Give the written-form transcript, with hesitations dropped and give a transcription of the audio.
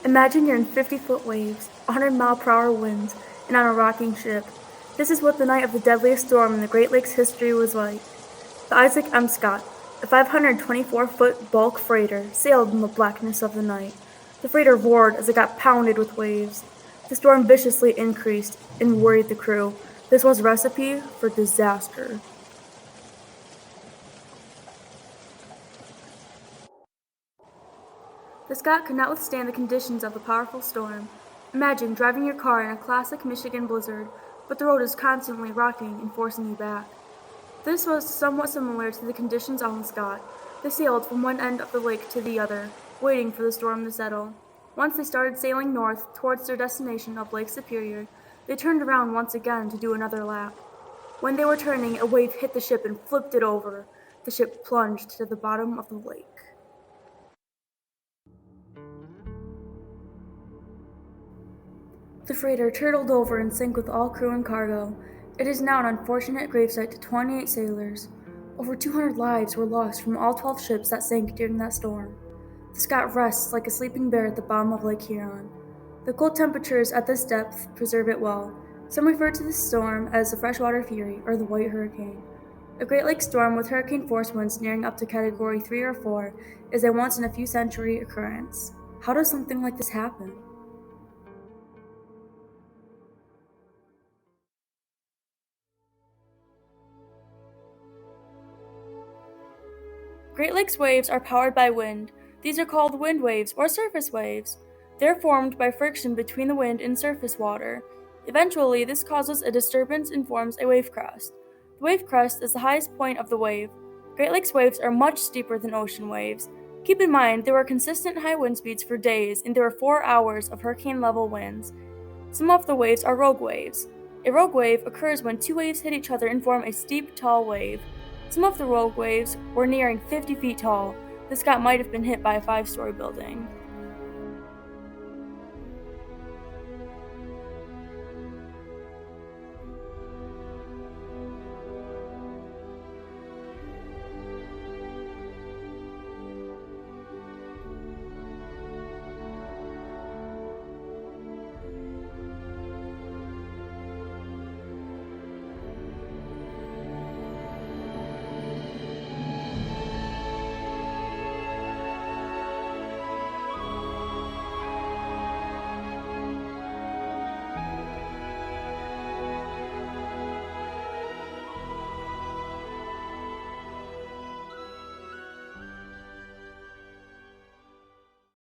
Imagine you're in 50-foot waves, 100-mile-per-hour winds, and on a rocking ship. This is what the night of the deadliest storm in the Great Lakes history was like. The Isaac M. Scott, a 524-foot bulk freighter, sailed in the blackness of the night. The freighter roared as it got pounded with waves. The storm viciously increased and worried the crew. This was a recipe for disaster. The Scott could not withstand the conditions of the powerful storm. Imagine driving your car in a classic Michigan blizzard, but the road is constantly rocking and forcing you back. This was somewhat similar to the conditions on the Scott. They sailed from one end of the lake to the other, waiting for the storm to settle. Once they started sailing north towards their destination of Lake Superior, they turned around once again to do another lap. When they were turning, a wave hit the ship and flipped it over. The ship plunged to the bottom of the lake. The freighter turtled over and sank with all crew and cargo. It is now an unfortunate gravesite to 28 sailors. Over 200 lives were lost from all 12 ships that sank during that storm. The Scott rests like a sleeping bear at the bottom of Lake Huron. The cold temperatures at this depth preserve it well. Some refer to this storm as the Freshwater Fury or the White Hurricane. A Great Lakes storm with hurricane force winds nearing up to Category 3 or 4 is a once in a few century occurrence. How does something like this happen? Great Lakes waves are powered by wind. These are called wind waves or surface waves. They're formed by friction between the wind and surface water. Eventually, this causes a disturbance and forms a wave crest. The wave crest is the highest point of the wave. Great Lakes waves are much steeper than ocean waves. Keep in mind, there were consistent high wind speeds for days, and there were 4 hours of hurricane level winds. Some of the waves are rogue waves. A rogue wave occurs when two waves hit each other and form a steep, tall wave. Some of the rogue waves were nearing 50 feet tall. The Scott might have been hit by a 5-story building.